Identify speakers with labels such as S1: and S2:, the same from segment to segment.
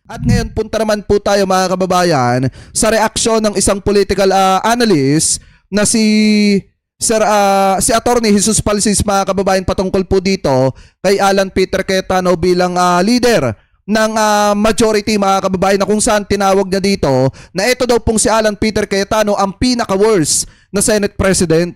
S1: At ngayon punta naman po tayo mga kababayan sa reaksyon ng isang political analyst na si Attorney Jesus Palsis mga kababayan patungkol po dito kay Alan Peter Cayetano bilang leader ng majority mga kababayan, na kung saan tinawag niya dito na ito daw pong si Alan Peter Cayetano ang pinaka-worst na Senate President.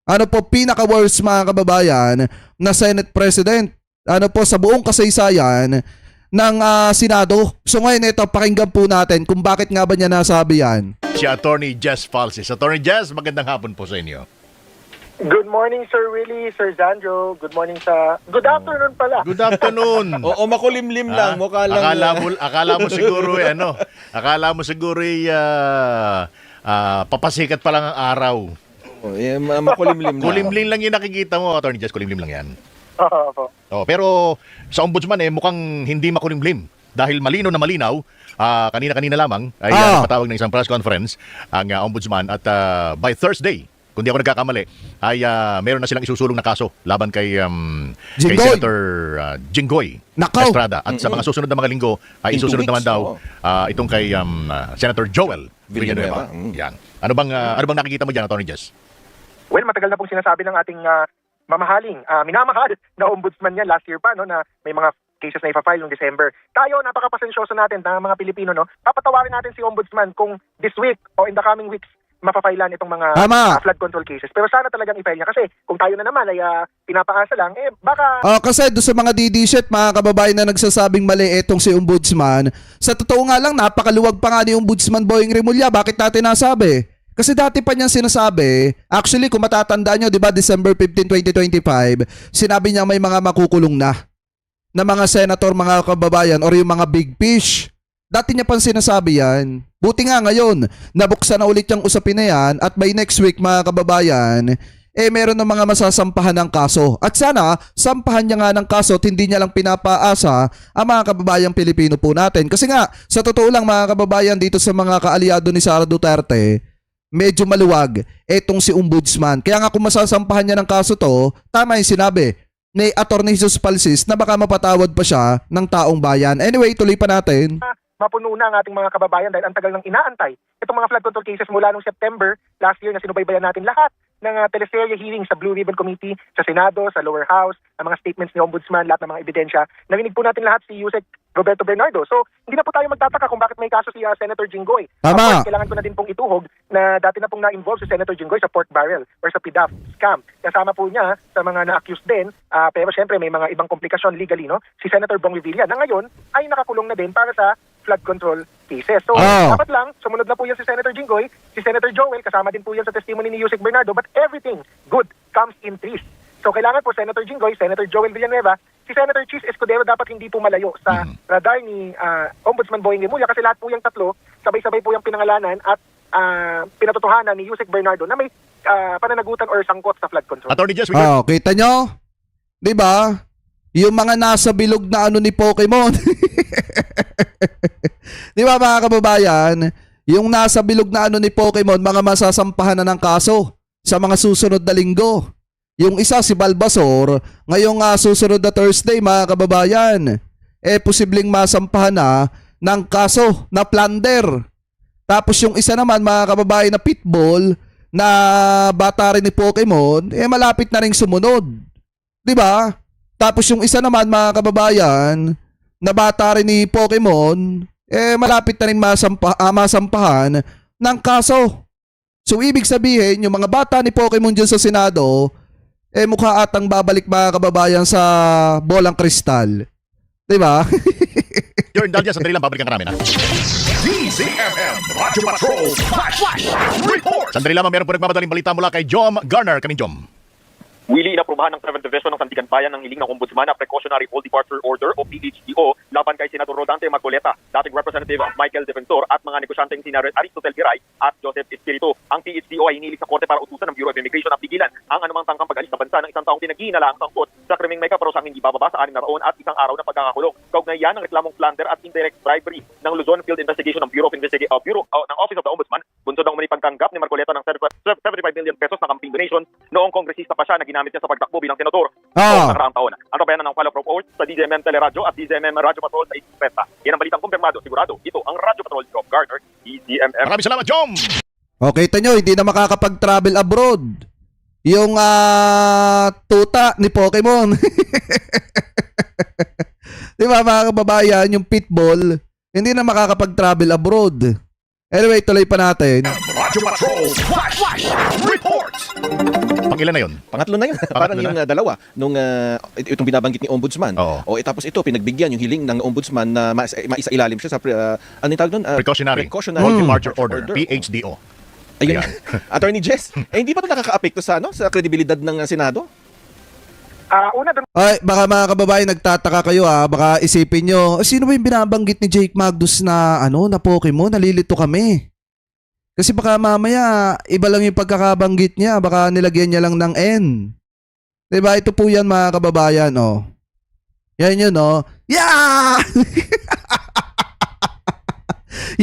S1: Ano po pinaka-worst mga kababayan na Senate President? Ano po sa buong kasaysayan ng Senado. So ngayon ito, pakinggan po natin kung bakit nga ba niya nasabi yan.
S2: Si Attorney Jess Falsis. Attorney Jess, magandang hapon po sa inyo.
S3: Good morning, Sir Willie, Sir Zandro. Good morning sa... Good afternoon pala.
S2: Good afternoon.
S4: Oo, makulimlim lang. Mukha lang.
S2: Akala mo siguro akala mo siguro papasikat pa lang ang araw.
S4: Makulimlim lang.
S2: Kulimlim lang yung nakikita mo, Attorney Jess. Kulimlim lang yan.
S3: Opo.
S2: Oh, pero sa ombudsman mukhang hindi makulimlim dahil malinaw na malinaw. Kanina-kanina lamang ay napatawag ng isang press conference ang ombudsman at by Thursday, kung di ako nagkakamali, ay meron na silang isusulong na kaso laban kay Senator Jinggoy Estrada. At sa mga susunod na mga linggo ay isusunod naman daw itong kay Senator Joel Villanueva. Yan. Ano bang nakikita mo diyan, Attorney Jess?
S3: Well, matagal na pong sinasabi ng ating mamahaling, minamahal na ombudsman niya last year pa, no, na may mga cases na ipafile noong December. Tayo, napakapasensyoso natin na mga Pilipino, no? Papatawarin natin si ombudsman kung this week o in the coming weeks mapafailan itong mga flood control cases. Pero sana talagang i-file niya kasi kung tayo na naman ay pinapaasa lang, baka...
S1: Kasi doon sa mga DD-shit, mga kababayan na nagsasabing mali itong si ombudsman, sa totoo nga lang, napakaluwag pa nga ni Ombudsman Boying Rimulya. Bakit natin nasabi? Kasi dati pa niyang sinasabi, actually kung matatandaan nyo, di ba, December 15, 2025, sinabi niya may mga makukulong na mga senator, mga kababayan, or yung mga big fish. Dati niya pang sinasabi yan. Buti nga ngayon, nabuksan na ulit yung usapin na yan at by next week, mga kababayan, meron na mga masasampahan ng kaso. At sana, sampahan niya nga ng kaso at hindi niya lang pinapaasa ang mga kababayang Pilipino po natin. Kasi nga, sa totoo lang mga kababayan, dito sa mga kaalyado ni Sara Duterte, medyo maluwag etong si ombudsman. Kaya nga kung masasampahan niya ng kaso to, tama yung sinabi ni Attorney Jesus Palsis na baka mapatawad pa siya ng taong bayan. Anyway, tuloy pa natin.
S3: Mapuno na ang ating mga kababayan dahil ang tagal ng inaantay itong mga flood control cases mula noong September last year na sinubaybayan natin lahat ng teleserye hearing sa Blue Ribbon Committee, sa Senado, sa Lower House, ang mga statements ni Ombudsman, lahat ng mga ebidensya. Narinig po natin lahat si Yusek Roberto Bernardo. So, hindi na po tayo magtataka kung bakit may kaso si Senator Jinggoy.
S1: Tama.
S3: Kailangan ko na din pong ituhog na dati na pong na-involve si Senator Jinggoy sa pork barrel or sa PDAF scam. Kasama po niya sa mga na-accused din, pero syempre may mga ibang komplikasyon legally, no? Si Senator Bong Revilla na ngayon ay nakakulong na din para sa flood control cases. So, dapat lang, sumunod na po yan si Senator Jinggoy, si Senator Joel, kasama din po yan sa testimony ni Yusek Bernardo, but everything good comes in threes. So, kailangan po Senator Jinggoy, Senator Joel Villanueva, si Senator Chis Escudero dapat hindi po malayo sa radar ni Ombudsman Boying Rimulya kasi lahat po yung tatlo, sabay-sabay po yung pinangalanan at pinatotohanan ni Yusek Bernardo na may pananagutan or sangkot sa flood control.
S2: Attorney Jess,
S1: Kita nyo? Diba? Yung mga nasa bilog na ano ni Pokemon. Di ba mga kababayan? Yung nasa bilog na ano ni Pokemon, mga masasampahan na ng kaso sa mga susunod na linggo. Yung isa si Balbasor, ngayong susunod na Thursday mga kababayan, posibleng masampahan na ng kaso na plunder. Tapos yung isa naman mga kababayan na pitbull na bata rin ni Pokemon, malapit na rin sumunod. Di ba? Tapos yung isa naman mga kababayan na bata rin ni Pokemon, malapit na rin masampahan ng kaso. So ibig sabihin, yung mga bata ni Pokemon dyan sa Senado, mukha atang babalik mga kababayan sa bolang kristal. Diba?
S2: Your indulgence, sandali lang, babalikan ka namin, ha? DZMM Radyo Patrol Flash Report! Sandali lamang, meron po nagmamadaling balita mula kay Jom Garner. Kanin, Jom.
S5: Willie, inaprubahan ng 7th Division ng Sandigan Bayan ng hiling ng Ombudsman na Precautionary All Departure Order o PHDO laban kay Senator Rodante Marcoleta, dating Representative Michael Defensor at mga negosyanteng sina Aristotel Giray at Joseph Espiritu. Ang PHDO ay hinilig sa korte para utusan ng Bureau of Immigration na pigilan ang anumang tangkang pag-alis sa bansa ng isang taong pinag-iinalaang sangkot sa krimeng may kaparosang hindi bababa sa 6 na taon at 1 araw na pagkakakulong. kaugnay yan ng reklamong plunder at indirect bribery ng Luzon Field Investigation ng Bureau of ng Office of the Ombudsman. Bunsod ng umani pagtanggap ni Marcoleta ng 75 million pesos na campaign donation noong kongresista pa siya na ginamit niya sa pagtakbo bilang senador noong nakaraang taon. Ang tabayanan ng follow-up report sa DZMM Teleradyo at DZMM Radyo Patrol sa 8.30. Yan ang balitang kumpirmado, sigurado. Ito ang Radyo Patrol, Job Gardner, DZMM.
S2: Maraming salamat, Jom!
S1: Okay, tanyo, hindi na makakapag-travel abroad. Yung tuta ni Pokemon. Di ba mga kababayan, yung pitbull, hindi na makakapag-travel abroad. Anyway, tuloy pa natin.
S2: Radyo Patrol Flash Reports! Pang-ilan na yun?
S4: Pangatlo na yun. Parang yung dalawa. Nung itong binabanggit ni Ombudsman.
S2: Oo.
S4: Tapos ito, pinagbigyan yung hiling ng Ombudsman na maisa-ilalim siya sa, ano yung tawag doon?
S2: Precautionary Departure Order, PHDO.
S4: Ayun.
S2: Ayan.
S4: Attorney Jess, hindi ba ito nakaka-apekto sa, sa kredibilidad ng Senado?
S3: Una dun
S1: Ay, baka mga kababayan nagtataka kayo baka isipin nyo, sino ba yung binabanggit ni Jake Magdus na na Pokemon? Nalilito kami. Kasi baka mamaya iba lang yung pagkakabanggit niya, baka nilagyan niya lang ng N. 'Di ba? Ito po 'yan mga kababayan, oh. Yan 'yun, oh. Yeah!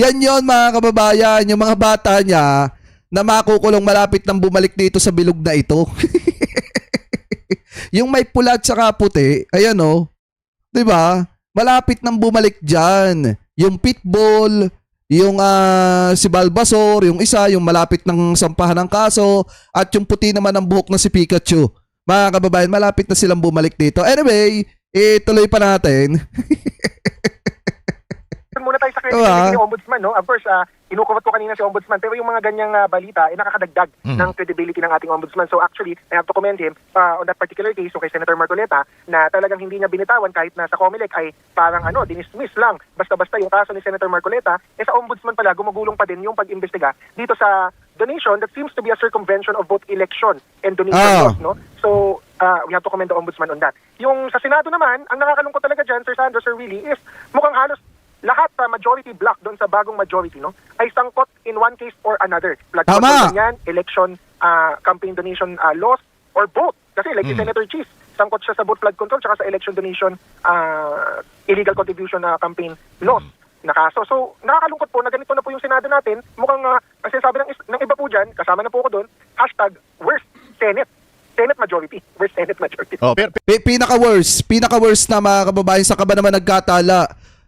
S1: Yan 'yon mga kababayan, yung mga bata niya na makukulong malapit nang bumalik dito sa bilog na ito. Yung may pula at saka puti, ayan oh. 'Di ba? Malapit nang bumalik diyan. Yung pitbull, yung si Balbasor, yung isa, yung malapit ng sampahan ng kaso, at yung puti naman ng buhok na si Pikachu. Mga kababayan, malapit na silang bumalik dito. Anyway, ituloy pa natin.
S3: muna tayo sa credibility ni Ombudsman, no? Of course, inukumat ko kanina si Ombudsman, pero yung mga ganyang balita, nakakadagdag ng credibility ng ating Ombudsman. So actually, I have to commend him on that particular case, so kay Senator Marcoleta, na talagang hindi niya binitawan kahit na sa COMELEC ay parang dinismiss lang. Basta-basta yung kaso ni Senator Marcoleta, sa Ombudsman pala, gumugulong pa din yung pag-imbestiga dito sa donation that seems to be a circumvention of both election and donation laws, no? So, we have to commend the Ombudsman on that. Yung sa Senado naman, ang nakakalungkot talaga dyan, Sir Sandro, Sir Willie, is mukhang halos lahat sa majority block doon sa bagong majority, no, ay sangkot in one case or another. Flood control yan, election, campaign donation laws, or both. Kasi like si Senator Cheese, sangkot siya sa both flood control tsaka sa election donation illegal contribution campaign laws na kaso. So, nakakalungkot po na ganito na po yung Senado natin. Mukhang, ang sinasabi ng iba po dyan, kasama na po ako doon, #worst Senate. Senate majority. Worst Senate majority.
S2: Oh, pero
S1: Pinaka-worst na mga kababayan, sa kaba naman nagkatala.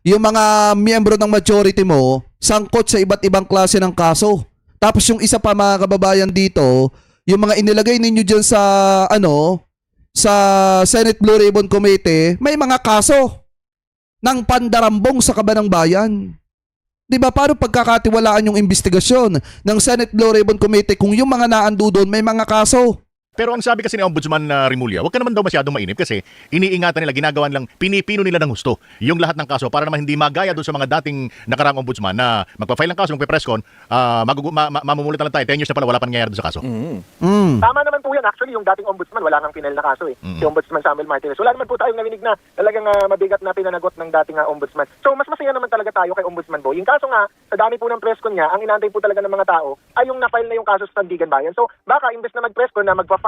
S1: Yung mga miyembro ng majority mo, sangkot sa iba't ibang klase ng kaso. Tapos yung isa pa mga kababayan dito, yung mga inilagay ninyo dyan sa, sa Senate Blue Ribbon Committee, may mga kaso ng pandarambong sa kabanang bayan. Di ba? Paano pagkakatiwalaan yung investigasyon ng Senate Blue Ribbon Committee kung yung mga naando doon may mga kaso?
S2: Pero ang sabi kasi ni Ombudsman Rimulya, huwag ka naman daw masyadong mainip kasi iniingatan nila, ginagawan lang, pinipino nila ng gusto yung lahat ng kaso para naman hindi magaya doon sa mga dating nakaraang ombudsman na magpa-file ng kaso, magpe-presscon, mamumulit na lang tayo, 10 years na pala, wala pa nangyayari doon sa kaso.
S3: Tama naman po yan. Actually, yung dating ombudsman, wala kang pinel na kaso eh. Si Ombudsman Samuel Martinez. Wala naman po tayong narinig na talagang mabigat na pinanagot ng dating ombudsman. So, mas masaya naman talaga tayo kay Ombudsman Boy. Yung kaso nga, sa dami po ng presscon niya, ang inaantay po talaga ng mga tao ay yung na-file na yung kaso sa Sandigan Bayan. So, baka imbes na mag-presscon na magpa-file,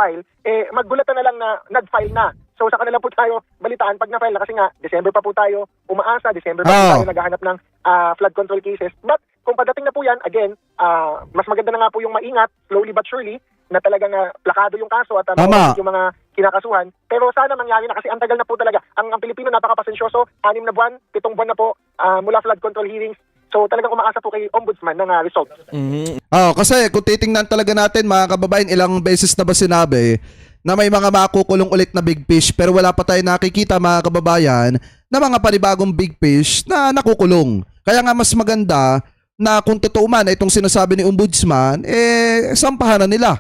S3: maggulatan na lang na nag-file na. So sa kanila po tayo balitaan pag na-file na kasi nga December pa po tayo umaasa, December pa po tayo naghahanap ng flood control cases. But kung pagdating na po yan, again, mas maganda na nga po yung maingat, slowly but surely, na talagang plakado yung kaso at yung mga kinakasuhan. Pero sana mangyari na kasi ang tagal na po talaga. Ang Pilipino napaka-pasensyoso, 6 na buwan, 7 buwan na po mula flood control hearings. So talagang umaasa po kay Ombudsman ng results.
S1: Kasi kung titingnan talaga natin mga kababayan, ilang beses na ba sinabi na may mga makukulong ulit na big fish pero wala pa tayo nakikita mga kababayan na mga panibagong big fish na nakukulong. Kaya nga mas maganda na kung totoo man itong sinasabi ni Ombudsman, sampahan na nila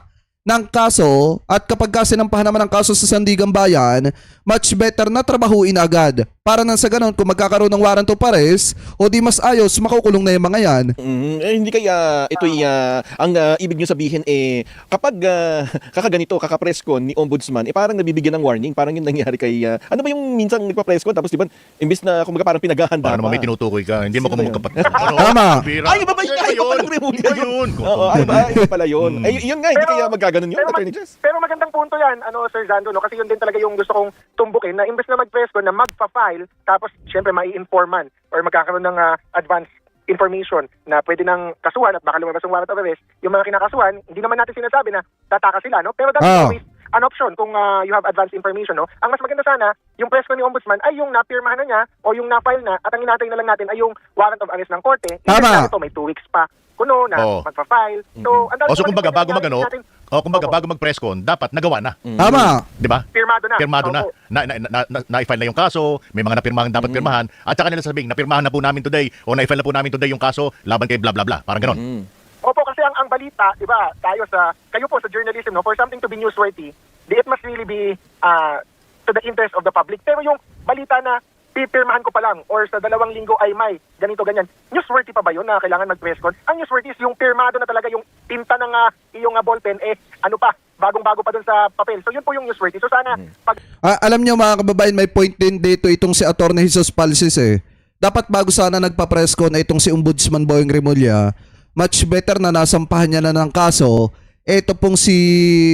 S1: ng kaso at kapag sinampahan naman ng kaso sa Sandigan Bayan, much better na trabahuin agad. Para nang sa ganun, kung magkakaroon ng warrant of arrest o di mas ayos, makukulong na yung mga yan.
S4: Hindi kaya ito'y ang ibig nyo sabihin kapag kakaganito, kakapreskon ni Ombudsman, parang nabibigyan ng warning, parang yung nangyari kay, ano ba yung minsan nagpa-preskon, tapos diba, imbis na kumbaga parang pinaghahanda
S2: Para naman may tinutukoy ka, hindi mo kumagkapat.
S1: Tama.
S4: Ay, iba ba yun? Oo, iba pala yun. Yun nga, hindi kaya magkaganon yun, Attorney Jess.
S3: Pero magandang punto yan, Sir Zando, no? Kasi yun din talaga yung gusto kong tumbukin, na imbes na mag-presscon, na magpa-file magpa-file, tapos syempre mai-informan or magkakaroon ng advance information na pwede nang kasuhan at baka lumabas ang warrant of arrest, yung mga kinakasuhan, hindi naman natin sinasabi na tataka sila, no? Pero that's always an option kung you have advance information, no? Ang mas maganda sana, yung press con ni Ombudsman ay yung napirmahan na niya o yung na-file na at ang inatay na lang natin ay yung warrant of arrest ng korte.
S1: Tama.
S3: Ito, may 2 weeks pa kuno na magpa-file. So, ang dami
S2: O so kumbaga bago
S3: natin-
S2: magano, bago mag-press con, dapat nagawa na.
S1: Tama.
S2: 'Di ba?
S3: pirmado na.
S2: Pirmado na.
S3: Opo.
S2: Na-file na yung kaso, may mga napirmahan dapat pirmahan, at saka nila sabihin, napirmahan na po namin today o na-file na po namin today yung kaso laban kay bla bla bla. Parang ganon.
S3: Opo, kasi ang balita, di ba, kayo po sa journalism, no, for something to be newsworthy, it must really be to the interest of the public. Pero yung balita na pipirmahan ko pa lang or sa 2 linggo ay may ganito, ganyan, newsworthy pa ba yun na kailangan mag-press con? Ang newsworthy is yung pirmado na talaga, yung tinta ng iyong ballpen, bagong-bago pa dun sa papel. So yun po yung newsworthy. So sana, pag
S1: Alam nyo mga kababayan, may point din dito itong si Attorney Jesus Palsis eh. Dapat bago sana nagpa-press con na itong si Ombudsman Boyeng Remulla, much better na nasampahan niya na ng kaso ito pong si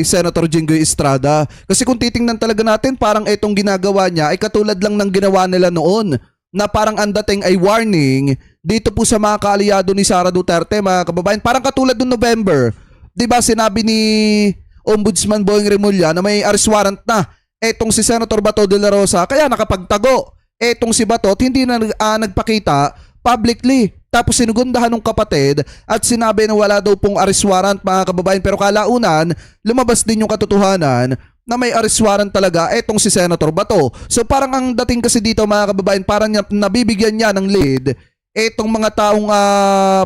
S1: Senator Jinggoy Estrada. Kasi kung titingnan talaga natin, parang itong ginagawa niya ay katulad lang ng ginawa nila noon na parang ang dating ay warning dito po sa mga kaalyado ni Sara Duterte, mga kababayan. Parang katulad noong November. 'Di ba sinabi ni Ombudsman Boyeng Remulla na may arrest warrant na etong si Senator Bato de la Rosa, kaya nakapagtago. Etong si Batot hindi na nagpakita publicly. Tapos sinugundahan ng kapatid at sinabi na wala daw pong arrest warrant, mga kababayan. Pero kalaunan, lumabas din yung katotohanan na may arrest warrant talaga etong si Senator Bato. So parang ang dating kasi dito, mga kababayan, parang nabibigyan niya ng lead etong mga taong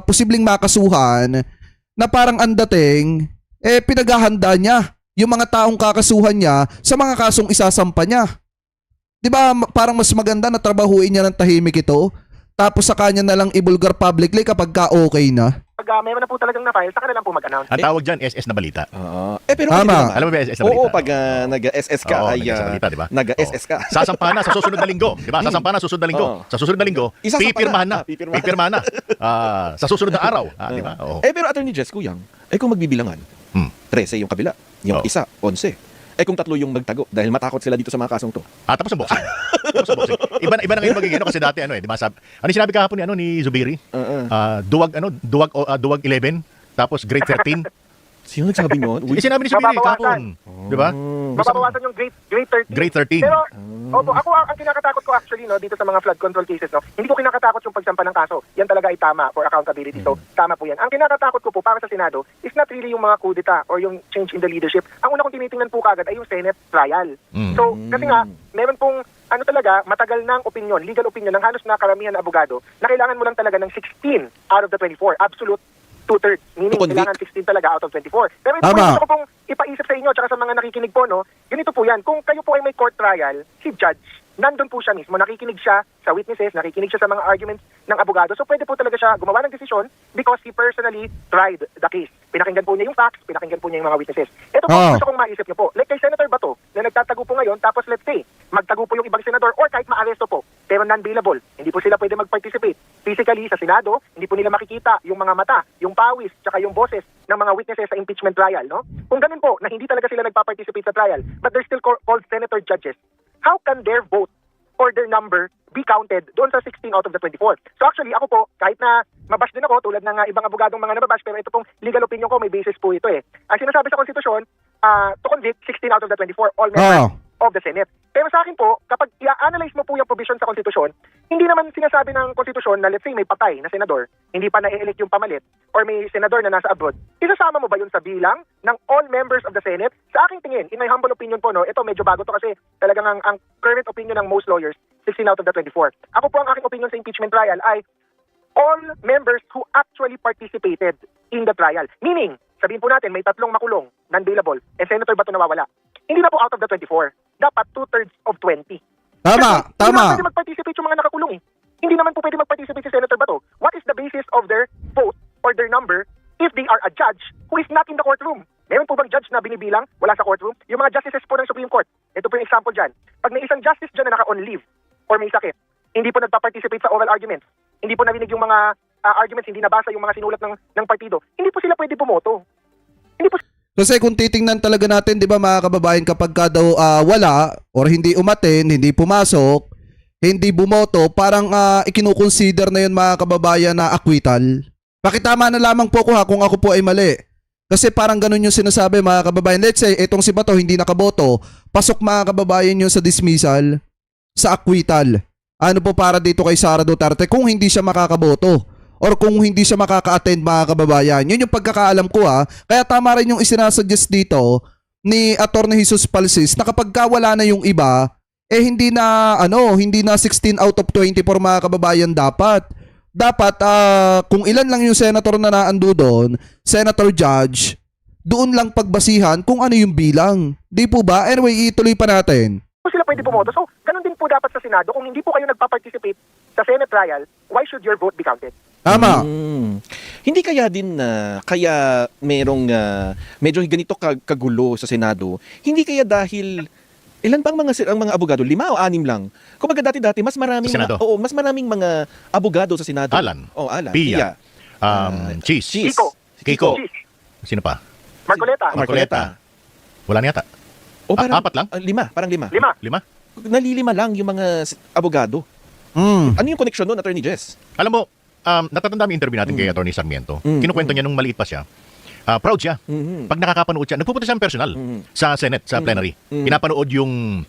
S1: posibleng makasuhan na parang ang dating pinaghahanda niya yung mga taong kakasuhan niya sa mga kasong isasampa niya. 'Di ba parang mas maganda na trabahuin niya ng tahimik ito? Tapos sa kanya na lang ibulgar publicly kapag okay na.
S3: pag meron na po talagang na-file, saka na lang po mag-announce.
S2: Ang tawag dyan, SS na balita.
S4: Pero
S1: Tama.
S4: hindi naman.
S2: Alam mo ba SS na balita?
S4: Oo, pag nag-SS ka,
S2: Oo,
S4: ay
S2: nag-SS na balita, di ba?
S4: nag-SS ka.
S2: Sasampahan na sa susunod na linggo, di ba? Sasampahan na sa susunod na linggo.
S4: Oo.
S2: Sa susunod na linggo,
S4: Isasampa
S2: pipirmahan na.
S4: na. Pipirmahan.
S2: Pipirmahan na. Sa susunod na araw, di ba? Oo.
S4: Pero Attorney Jess, Kuyang, kung magbibilangan, 13 yung kabila, yung
S2: Oo.
S4: isa, 11. Kung 3 yung magtago, dahil matakot sila dito sa mga kasong to.
S2: Tapos ang boxing. Tapos ang boxing. Iba na ngayon magiging kasi dati di ba? Ano sinabi kahapon ni Zubiri? Duwag 11, tapos grade 13.
S4: Sino nagsabi nyo?
S2: Sinabi ni Zubiri kahapon, di ba?
S3: Mababawasan yung grade 13.
S2: Grade 13.
S3: Pero, opo, ako ang kinakatakot ko actually, no, dito sa mga flood control cases, no, hindi ko kinakatakot yung pagsampa ng kaso. Yan talaga ay tama for accountability. So, tama po yan. Ang kinakatakot ko po para sa Senado is not really yung mga kudeta or yung change in the leadership. Ang una kong tinitingnan po kagad ay yung Senate trial. So, kasi nga, meron pong talaga, matagal ng opinion, legal opinion ng halos na karamihan na abogado na kailangan mo lang talaga ng 16 out of the 24. Absolute 2/3. Meaning,
S4: To convict.
S3: kailangan 16 talaga out of 24. Pero ito
S1: Tama.
S3: gusto ko pong ipaisip sa inyo at sa mga nakikinig po, no, ganito po yan. Kung kayo po ay may court trial, si judge, nandun po siya mismo, nakikinig siya sa witnesses, nakikinig siya sa mga arguments ng abogado. So pwede po talaga siya gumawa ng desisyon because he personally tried the case. Pinakinggan po niya yung facts, pinakinggan po niya yung mga witnesses. Ito po
S1: Oh.
S3: gusto kong maisip niyo po. Like kay Senator Bato, na nagtatago po ngayon, tapos let's say, magtago po yung ibang senador or kahit maaresto po, pero non-bailable. Hindi po sila pwede mag-participate. Physically sa Senado, hindi po nila makikita yung mga mata, yung pawis, tsaka yung boses ng mga witnesses sa impeachment trial, no? Kung ganun po, na hindi talaga sila nagpa-participate sa trial, but they're still called senator judges, how can their vote or their number be counted doon sa 16 out of the 24? So actually, ako po, kahit na mabash din ako, tulad ng ibang abogadong mga nababash, pero ito pong legal opinion ko, may basis po ito eh. Ang sinasabi sa konstitusyon, to convict 16 out of the 24, all members of the Senate. Pero sa akin po, kapag i-analyze mo po yung provision sa konstitusyon, hindi naman sinasabi ng konstitusyon na let's say may patay na senador, hindi pa na-elect yung pamalit, or may senador na nasa abroad, isasama mo ba yun sa bilang ng all members of the Senate? Sa aking tingin, in my humble opinion po, no, ito medyo bago to kasi talagang ang current opinion ng most lawyers, 16 out of the 24. Ako po ang aking opinion sa impeachment trial ay all members who actually participated in the trial. Meaning, sabihin po natin may 3 makulong, non-bailable, and Senator Bato nawawala. Hindi na po out of the 24. Dapat 2/3 of 20.
S1: Tama,
S3: Kasi Hindi
S1: tama.
S3: na pwede mag-participate yung mga nakakulong eh. Hindi naman po pwede mag-participate si Senator Bato. What is the basis of their vote or their number if they are a judge who is not in the courtroom? Meron po bang judge na binibilang wala sa courtroom? Yung mga justices po ng Supreme Court. Ito po yung example dyan. Pag may isang justice dyan na naka-on leave or may sakit, hindi po nagpa-participate sa oral arguments, hindi po narinig yung mga arguments, hindi nabasa yung mga sinulat ng partido, hindi po sila pwede bumoto. Hindi po
S1: Kasi kung titingnan talaga natin, 'di ba mga kababayan, kapag ka daw wala or hindi umaten, hindi pumasok, hindi bumoto, parang ikinukonsider na yun mga kababayan na acquittal. Pakitama na lamang po ko ha kung ako po ay mali. Kasi parang ganun yung sinasabi mga kababayan. Let's say, itong si Bato hindi nakaboto, pasok mga kababayan yun sa dismissal, sa acquittal. Ano po para dito kay Sara Duterte kung hindi siya makakaboto or kung hindi siya makaka-attend mga kababayan. Yun yung pagkakaalam ko ha. Kaya tama rin yung isinasuggest dito ni Atty. Jesus Palsis na kapag wala na yung iba, hindi na 16 out of 24 mga kababayan dapat. Dapat kung ilan lang yung senator na naando doon, senator judge, doon lang pagbasihan kung ano yung bilang. Di po ba? Anyway, ituloy pa natin.
S3: So sila pwede pumoto. So, ganun din po dapat sa Senado. Kung hindi po kayo nagpa-participate sa Senate trial, why should your vote be counted?
S1: Tama.
S4: Hindi kaya din kaya merong medyo ganito kagulo sa Senado. Hindi kaya dahil ilan bang ang mga abogado? 5 o 6 lang. Kumbaga dati mas maraming
S2: Sa Senado?
S4: mas maraming mga abogado sa Senado.
S2: Alan.
S4: Alan.
S2: Pia. Cheese. Kiko.
S3: Cheese.
S2: Sino pa?
S3: Marcoleta.
S2: Marcoleta. Wala na yata.
S4: O parang
S2: 4 lang?
S4: 5, parang 5.
S3: 5.
S2: 5?
S4: Nalilima lang yung mga abogado. Ano yung connection doon, Attorney Jess?
S2: Alam mo, natatanda mo yung interview natin kay Atty. Sarmiento. Kinukwento niya nung maliit pa siya. Proud siya. Pag nakakapanood siya, nagpupunta siya ng personal sa Senate, sa plenary. Pinapanood yung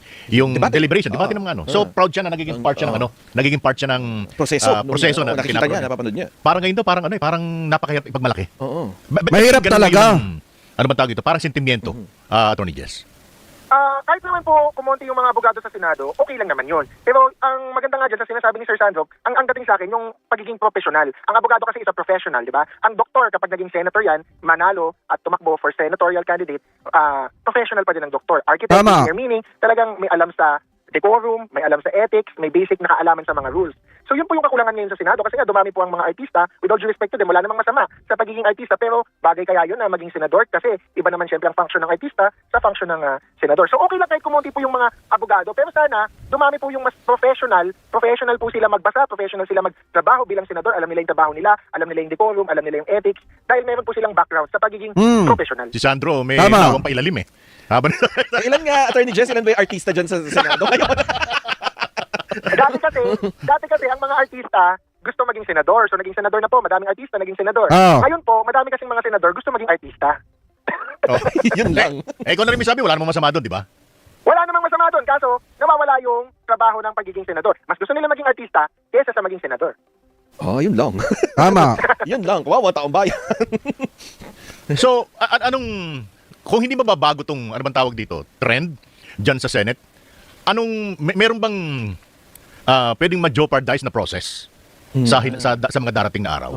S2: deliberation, debate ng mga ano. So proud siya na nagiging part siya ng nagiging part siya ng
S4: Proseso.
S2: proseso na
S4: nakikita niya, napapanood niya.
S2: Parang ngayon to, parang napakahirap ipagmalaki.
S4: Oo.
S1: Mahirap
S2: Ganun
S1: talaga.
S2: Ano ba tawag ito? Parang sentimiento, Attorney Jess.
S3: Kahit naman po kumonti yung mga abogado sa Senado, okay lang naman yun. Pero ang maganda nga dyan sa sinasabi ni Sir Sandro, ang dating sa akin, yung pagiging professional. Ang abogado kasi is a professional, di ba? Ang doktor, kapag naging senator yan, manalo at tumakbo for senatorial candidate, professional pa din ang doktor. Architect,
S1: Tama.
S3: engineer, meaning talagang may alam sa decorum, may alam sa ethics, may basic na kaalaman sa mga rules. So yun po yung kakulangan ngayon sa Senado kasi nga dumami po ang mga artista, with all due respect to them, wala namang masama sa pagiging artista, pero bagay kaya yun na maging senador kasi iba naman syempre ang function ng artista sa function ng senador. So okay lang kahit kumunti po yung mga abogado, pero sana dumami po yung mas professional po sila magbasa, professional sila magtrabaho bilang senador, alam nila yung trabaho nila, alam nila yung decorum, alam nila yung ethics, dahil meron po silang background sa pagiging professional.
S2: Si Sandro, may
S1: Tama.
S2: nawang pailalim eh. Habang
S4: Ilan nga, Attorney Jess, ilan ba yung artista dyan sa Senado ngayon?
S3: Dati kasi ang mga artista gusto maging senador. So naging senador na po, madaming artista naging senador.
S1: Ah.
S3: Ngayon po, madami kasing mga senador gusto maging artista.
S4: Yun lang.
S2: kung ano rin may sabi, wala namang masama doon, di ba?
S3: Wala namang masama doon, kaso nawawala yung trabaho ng pagiging senador. Mas gusto nila maging artista kaysa sa maging senador.
S4: Yun lang.
S1: Tama.
S4: Yun lang. Kawawa taong bayan.
S2: So, anong, kung hindi mababago tong, ano bang tawag dito, trend dyan sa Senate, meron bang pwedeng ma-jeopardize na process sa mga darating na araw?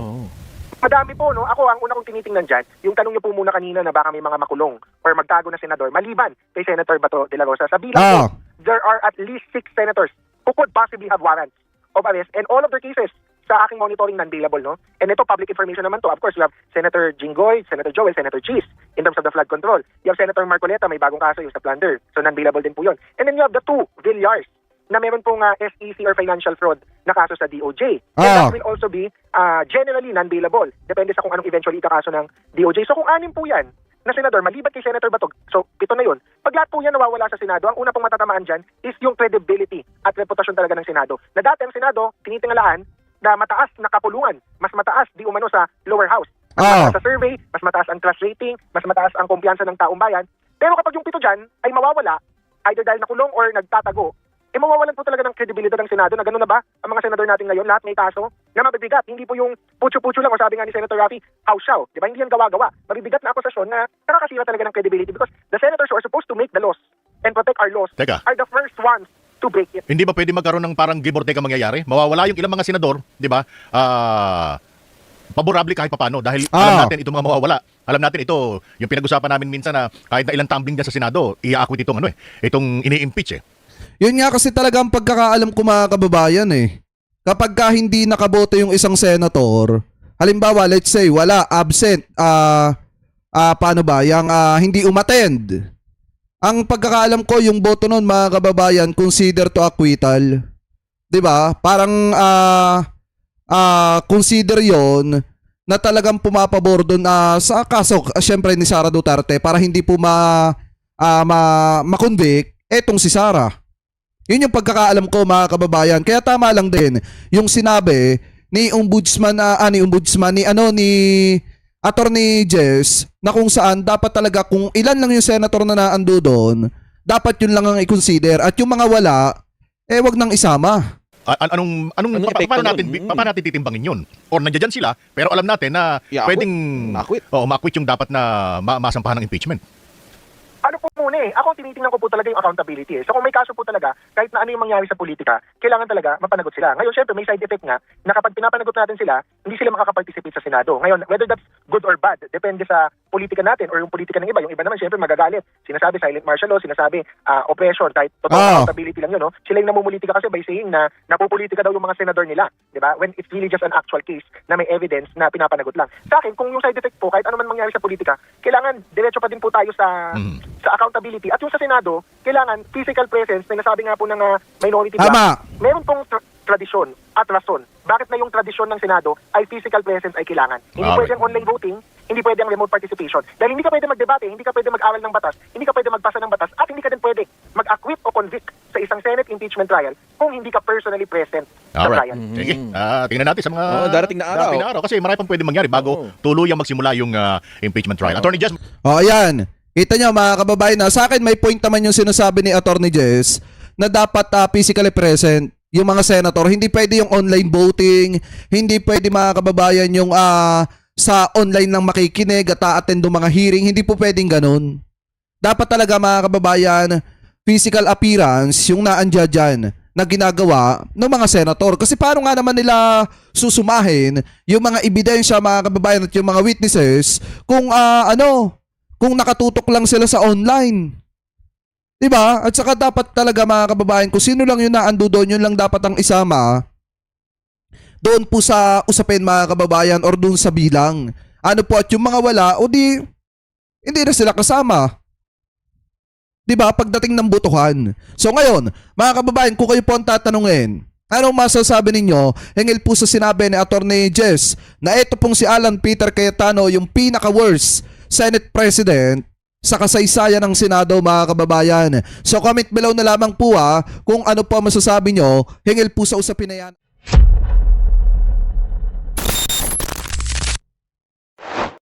S3: Madami po, no? Ako, ang una kong tinitingnan dyan, yung tanong niyo po muna kanina na baka may mga makulong or magtago na senador, maliban kay Senator Bato de la Rosa. Sa bilang po, there are at least 6 senators who could possibly have warrants of arrest, and all of their cases sa aking monitoring non-bailable, no? And ito, public information naman to. Of course, we have Senator Jinggoy, Senator Joel, Senator Cheese in terms of the flood control. You have Senator Marcoleta, may bagong kaso yung sa plunder. So, non-bailable din po yun. And then you have the 2 Villars na meron pong SEC or financial fraud na kaso sa DOJ. And that will also be generally non-bailable. Depende sa kung anong eventually ikakaso ng DOJ. So, kung 6 po yan na senador, maliban kay Senator Batog, so 7 na yun. Pag lahat po yan nawawala sa Senado, ang una pong matatamaan dyan is yung credibility at reputasyon talaga ng Senado. Na dati ang Senado, tinitingalaan na mataas na kapulungan, mas mataas di umano sa lower house. Mas mataas sa survey, mas mataas ang trust rating, mas mataas ang kumpiyansa ng taong bayan. Pero kapag yung 7 dyan ay mawawala, either dahil nakulong or nagtatago, mawawalan po talaga ng kredibilidad ng Senado na gano'n na ba ang mga senador natin ngayon, lahat may kaso na mabibigat. Hindi po yung putyo-putyo lang o sabi nga ni Senator Raffy, house show. Di ba? Hindi yan gawa-gawa. Mabibigat na akusasyon na nakakasira talaga ng credibility because the senators who are supposed to make the laws and protect our laws
S2: Teka.
S3: are the first ones to break it.
S2: Hindi ba pwede magkaroon ng parang give or take ang mangyayari? Mawawala yung ilang mga senador, di ba? Paborable kahit papano dahil alam natin itong mga mawawala. Alam natin ito, yung pinag-usapan namin minsan na kahit na ilang tumbling dyan sa Senado, i-acquit itong ini-impeach eh.
S1: Yun nga kasi talaga ang pagkakaalam ko mga kababayan eh. Kapag hindi nakaboto yung isang senator, halimbawa let's say wala, absent, paano ba, yung hindi umattend. Ang pagkakaalam ko yung boto nun mga kababayan consider to acquittal. 'Di ba? Parang consider yon na talagang pumapabor doon sa kaso syempre ni Sara Duterte para hindi po ma-convict etong si Sara. Yun yung pagkakaalam ko mga kababayan. Kaya tama lang din yung sinabi ni Ombudsman ni Attorney Jess na kung saan dapat talaga kung ilan lang yung senator na naando doon, dapat yun lang ang i-consider at yung mga wala wag nang isama.
S4: Anong epekto
S2: paano
S4: nun?
S2: paano natin titimbangin yun? Or nandiyan sila, pero alam natin na
S4: I-acquit.
S2: pwedeng
S4: Ma-acquit.
S2: ma-acquit yung dapat na masampahan ng impeachment.
S3: Ano po muna ako tinitingnan ko po talaga yung accountability So kung may kaso po talaga, kahit na ano yung mangyari sa politika, kailangan talaga mapanagot sila. Ngayon, syempre, may side effect nga na kapag pinapanagot natin sila, hindi sila makakaparticipate sa Senado. Ngayon, whether that's good or bad, depende sa politika natin or yung politika ng iba. Yung iba naman, syempre, magagalit. Sinasabi silent martial law, sinasabi oppression, kahit totoo accountability lang yun. No? Sila yung namumulitika kasi by saying na napupolitika daw yung mga senador nila. Diba? When it's really just an actual case na may evidence na pinapanagot lang. Sa akin, kung yung side effect po, kahit ano man mangyari sa politika, kailangan diretso pa din po tayo sa accountability. At yung sa Senado, kailangan physical presence, na nasabi nga po ng minority bloc.
S1: Tama.
S3: Meron pong tradisyon at rason. Bakit na yung tradisyon ng Senado ay physical presence ay kailangan? Hindi
S2: Okay.
S3: pwede ang online voting, hindi pwede ang remote participation. Dahil hindi ka pwede magdebate, hindi ka pwede mag-aral ng batas, hindi ka pwede magpasa ng batas, at hindi ka din pwede mag-acquit o convict sa isang Senate impeachment trial kung hindi ka personally present sa
S2: Alright.
S3: trial.
S2: Sige. Tingnan natin sa mga
S4: darating na araw.
S2: Kasi marami pang pwede mangyari bago tuluyang magsimula yung impeachment trial. Attorney Jess,
S1: Ayan. Kita nyo mga kababayan na sa akin may point naman yung sinasabi ni Attorney Jess na dapat physically present yung mga senator. Hindi pwede yung online voting, hindi pwede mga kababayan yung sa online lang makikinig at a-attend ng mga hearing. Hindi po pwedeng ganun. Dapat talaga mga kababayan, physical appearance yung naandya dyan na ginagawa ng mga senator. Kasi paano nga naman nila susumahin yung mga ebidensya mga kababayan at yung mga witnesses kung kung nakatutok lang sila sa online. 'Di ba? At saka dapat talaga mga kababayan, kung sino lang yung naando doon, yun lang dapat ang isama doon po sa usapin mga kababayan or doon sa bilang. Ano po at yung mga wala, o di hindi na sila kasama. 'Di ba? Pagdating ng botohan. So ngayon, mga kababayan, kung kayo po ang tatanungin, anong masasabi ninyo hinggil po sa sinabi ni Attorney Jess na ito pong si Alan Peter Cayetano yung pinaka-worst Senate President sa kasaysayan ng Senado mga kababayan. So comment below na lamang po kung ano po masasabi nyo hinggil po sa usapin na yan.